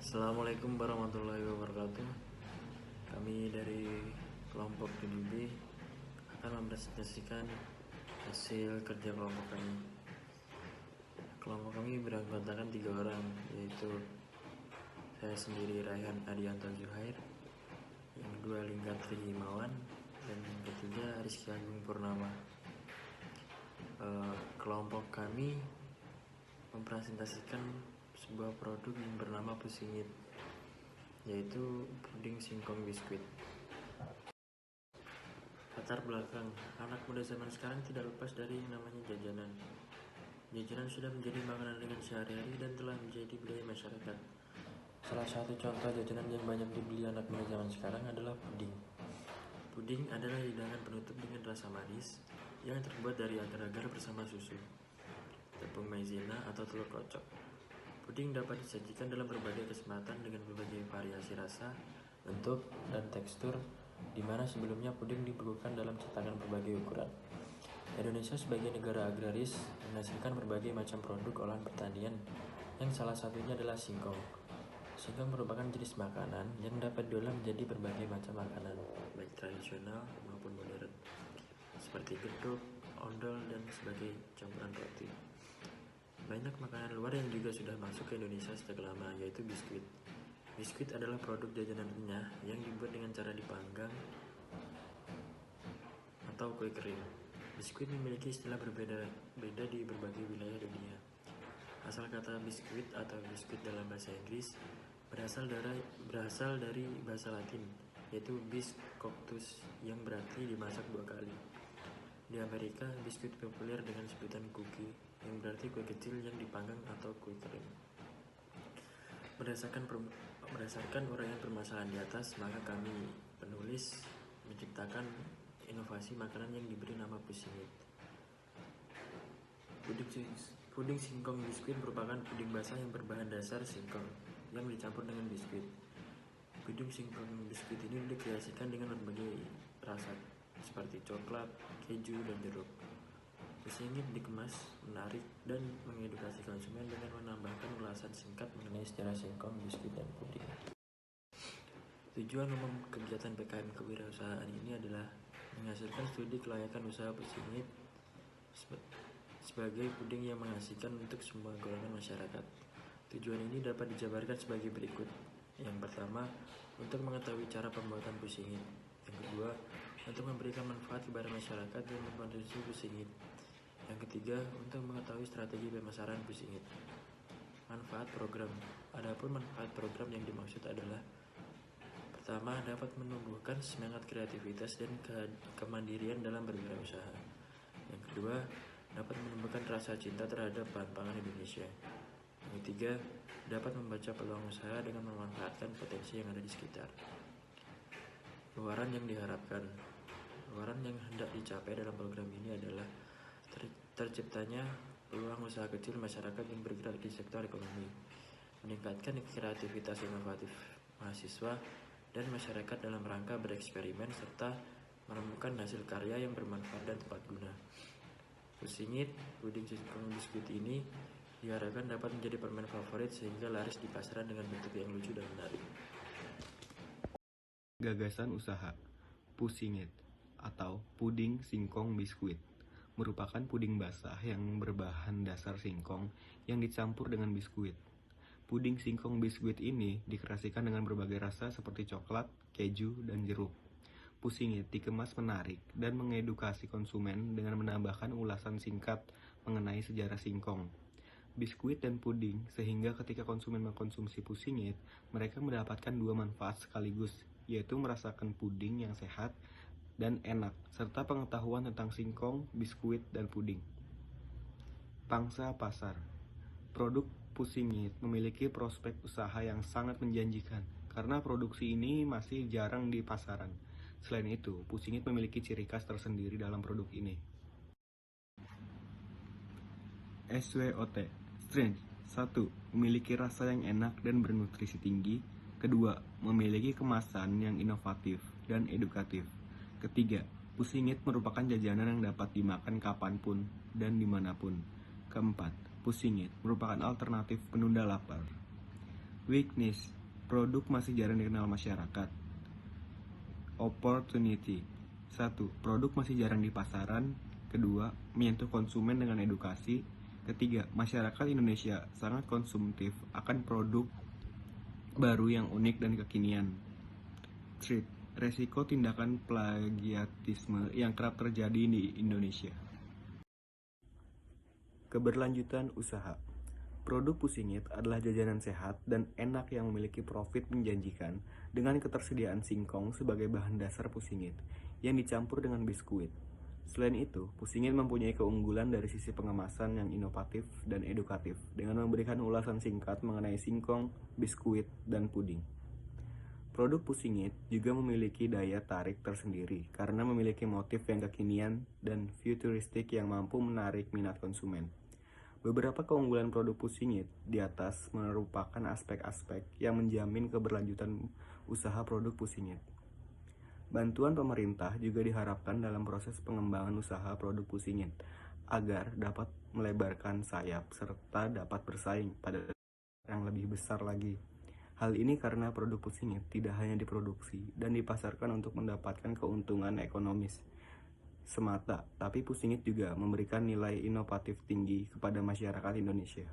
Assalamualaikum warahmatullahi wabarakatuh. Kami dari kelompok DDB akan mempresentasikan hasil kerja kelompok kami. Kelompok kami beranggotakan 3 orang, yaitu saya sendiri Raihan Adianto Zuhair, yang kedua Lingga Tri Himawan, dan yang ketiga Rizky Agung Purnama. Kelompok kami mempresentasikan sebuah produk yang bernama Pusingit, yaitu puding singkong biskuit. Latar belakang, anak muda zaman sekarang tidak lepas dari yang namanya jajanan. Jajanan sudah menjadi makanan ringan sehari-hari dan telah menjadi budaya masyarakat. Salah satu contoh jajanan yang banyak dibeli anak muda zaman sekarang adalah puding. Puding adalah hidangan penutup dengan rasa manis yang terbuat dari agar-agar bersama susu, tepung maizena atau telur kocok. Puding dapat disajikan dalam berbagai kesempatan dengan berbagai variasi rasa, bentuk, dan tekstur, di mana sebelumnya puding dibekukan dalam cetakan berbagai ukuran. Indonesia sebagai negara agraris menghasilkan berbagai macam produk olahan pertanian, yang salah satunya adalah singkong. Singkong merupakan jenis makanan yang dapat diolah menjadi berbagai macam makanan, baik tradisional maupun modern, seperti geduk, ondol, dan sebagai campuran roti. Banyak makanan luar yang juga sudah masuk ke Indonesia sejak lama, yaitu biskuit. Biskuit adalah produk jajanan renyah yang dibuat dengan cara dipanggang atau kue kering. Biskuit memiliki istilah berbeda-beda di berbagai wilayah dunia. Asal kata biskuit atau biskuit dalam bahasa Inggris berasal dari bahasa Latin, yaitu bis coctus, yang berarti dimasak 2 kali. Di Amerika, biskuit populer dengan sebutan cookie, yang berarti kue kecil yang dipanggang atau kue kering. Berdasarkan uraian permasalahan di atas, maka kami penulis menciptakan inovasi makanan yang diberi nama Pusingit. Puding singkong biskuit merupakan puding basah yang berbahan dasar singkong yang dicampur dengan biskuit. Puding singkong biskuit ini dikreasikan dengan berbagai rasa seperti coklat, keju, dan jeruk. Pusingit dikemas menarik dan mengedukasi konsumen dengan menambahkan ulasan singkat mengenai sejarah singkong, biskuit, dan puding. Tujuan umum kegiatan PKM kewirausahaan ini adalah menghasilkan studi kelayakan usaha Pusingit sebagai puding yang menghasilkan untuk semua golongan masyarakat. Tujuan ini dapat dijabarkan sebagai berikut. Yang pertama, untuk mengetahui cara pembuatan Pusingit. Yang kedua, untuk memberikan manfaat kepada masyarakat yang mengkonsumsi Pusingit. Yang ketiga, untuk mengetahui strategi pemasaran Pusingit. Manfaat program. Adapun manfaat program yang dimaksud adalah: pertama, dapat menumbuhkan semangat kreativitas dan kemandirian dalam berwirausaha. Yang kedua, dapat menumbuhkan rasa cinta terhadap bahan pangan Indonesia. Yang ketiga, dapat membaca peluang usaha dengan memanfaatkan potensi yang ada di sekitar. Luaran yang diharapkan. Luaran yang hendak dicapai dalam program ini adalah terciptanya peluang usaha kecil masyarakat yang bergerak di sektor ekonomi, meningkatkan kreativitas inovatif mahasiswa dan masyarakat dalam rangka bereksperimen serta menemukan hasil karya yang bermanfaat dan tepat guna. Pusingit, puding singkong biskuit ini diharapkan dapat menjadi permen favorit sehingga laris di pasaran dengan bentuk yang lucu dan menarik. Gagasan usaha Pusingit atau puding singkong biskuit merupakan puding basah yang berbahan dasar singkong yang dicampur dengan biskuit. Puding singkong biskuit ini dikreasikan dengan berbagai rasa seperti coklat, keju, dan jeruk. Pusingit dikemas menarik dan mengedukasi konsumen dengan menambahkan ulasan singkat mengenai sejarah singkong, biskuit, dan puding, sehingga ketika konsumen mengkonsumsi Pusingit, mereka mendapatkan 2 manfaat sekaligus, yaitu merasakan puding yang sehat dan enak, serta pengetahuan tentang singkong, biskuit, dan puding. Pangsa pasar. Produk Pusingit memiliki prospek usaha yang sangat menjanjikan karena produksi ini masih jarang di pasaran. Selain itu, Pusingit memiliki ciri khas tersendiri dalam produk ini. SWOT Strength 1. Memiliki rasa yang enak dan bernutrisi tinggi. Kedua, memiliki kemasan yang inovatif dan edukatif. Ketiga, Pusingit merupakan jajanan yang dapat dimakan kapanpun dan dimanapun. Keempat, Pusingit merupakan alternatif penunda lapar. Weakness, produk masih jarang dikenal masyarakat. Opportunity, 1. Produk masih jarang di pasaran. 2. Menyentuh konsumen dengan edukasi. 3. Masyarakat Indonesia sangat konsumtif akan produk baru yang unik dan kekinian. Threat, resiko tindakan plagiatisme yang kerap terjadi di Indonesia. Keberlanjutan usaha. Produk Pusingit adalah jajanan sehat dan enak yang memiliki profit menjanjikan dengan ketersediaan singkong sebagai bahan dasar Pusingit yang dicampur dengan biskuit. Selain itu, Pusingit mempunyai keunggulan dari sisi pengemasan yang inovatif dan edukatif dengan memberikan ulasan singkat mengenai singkong, biskuit, dan puding. Produk Pusingit juga memiliki daya tarik tersendiri karena memiliki motif yang kekinian dan futuristik yang mampu menarik minat konsumen. Beberapa keunggulan produk Pusingit di atas merupakan aspek-aspek yang menjamin keberlanjutan usaha produk Pusingit. Bantuan pemerintah juga diharapkan dalam proses pengembangan usaha produk Pusingit agar dapat melebarkan sayap serta dapat bersaing pada yang lebih besar lagi. Hal ini karena produk Pusingit tidak hanya diproduksi dan dipasarkan untuk mendapatkan keuntungan ekonomis semata, tapi Pusingit juga memberikan nilai inovatif tinggi kepada masyarakat Indonesia.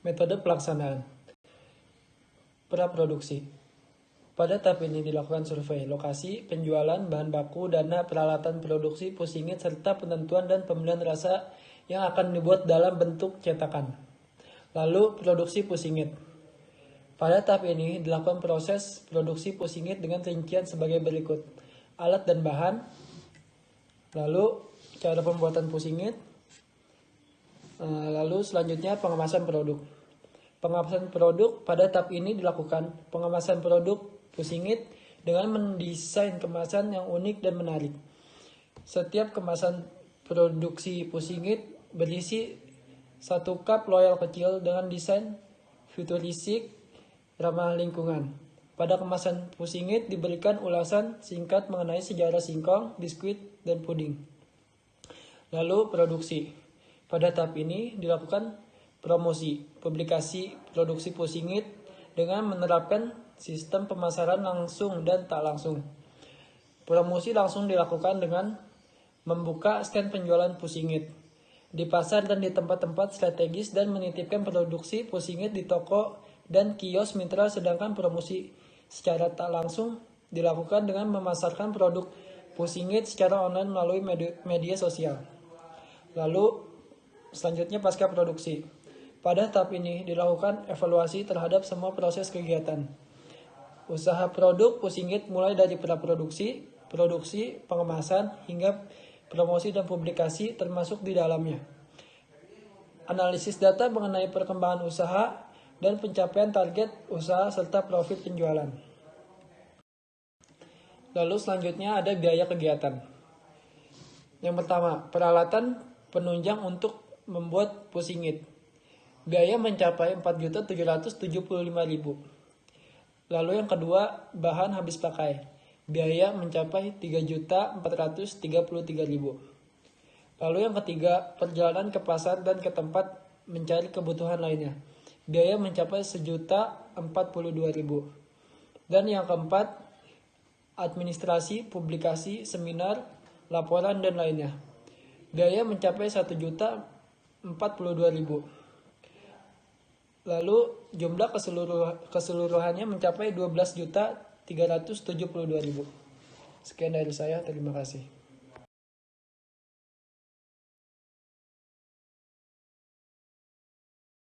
Metode pelaksanaan praproduksi. Pada tahap ini dilakukan survei lokasi, penjualan, bahan baku, dana, peralatan produksi Pusingit, serta penentuan dan pemilihan rasa yang akan dibuat dalam bentuk cetakan. Lalu, produksi Pusingit. Pada tahap ini dilakukan proses produksi Pusingit dengan rincian sebagai berikut. Alat dan bahan, lalu cara pembuatan Pusingit, lalu selanjutnya pengemasan produk. Pengemasan produk pada tahap ini dilakukan pengemasan produk Pusingit dengan mendesain kemasan yang unik dan menarik. Setiap kemasan produksi Pusingit berisi 1 cup loyal kecil dengan desain futuristik ramah lingkungan. Pada kemasan Pusingit diberikan ulasan singkat mengenai sejarah singkong, biskuit, dan puding. Lalu produksi. Pada tahap ini dilakukan promosi, publikasi produksi Pusingit dengan menerapkan sistem pemasaran langsung dan tak langsung. Promosi langsung dilakukan dengan membuka stand penjualan Pusingit di pasar dan di tempat-tempat strategis dan menitipkan produksi Pusingit di toko dan kios mitra, sedangkan promosi secara tak langsung dilakukan dengan memasarkan produk Pusingit secara online melalui media sosial. Lalu selanjutnya pasca produksi. Pada tahap ini dilakukan evaluasi terhadap semua proses kegiatan usaha produk Pusingit mulai dari praproduksi, produksi, pengemasan, hingga promosi dan publikasi termasuk di dalamnya. Analisis data mengenai perkembangan usaha dan pencapaian target usaha serta profit penjualan. Lalu selanjutnya ada biaya kegiatan. Yang pertama, peralatan penunjang untuk membuat Pusingit. Biaya mencapai 4.775.000. Lalu yang kedua, bahan habis pakai. Biaya mencapai 3.433.000. Lalu yang ketiga, perjalanan ke pasar dan ke tempat mencari kebutuhan lainnya. Biaya mencapai 1.042.000. Dan yang keempat, administrasi, publikasi, seminar, laporan, dan lainnya. Biaya mencapai 1.042.000. Lalu jumlah keseluruhannya mencapai 12.372.000. Sekian dari saya, terima kasih.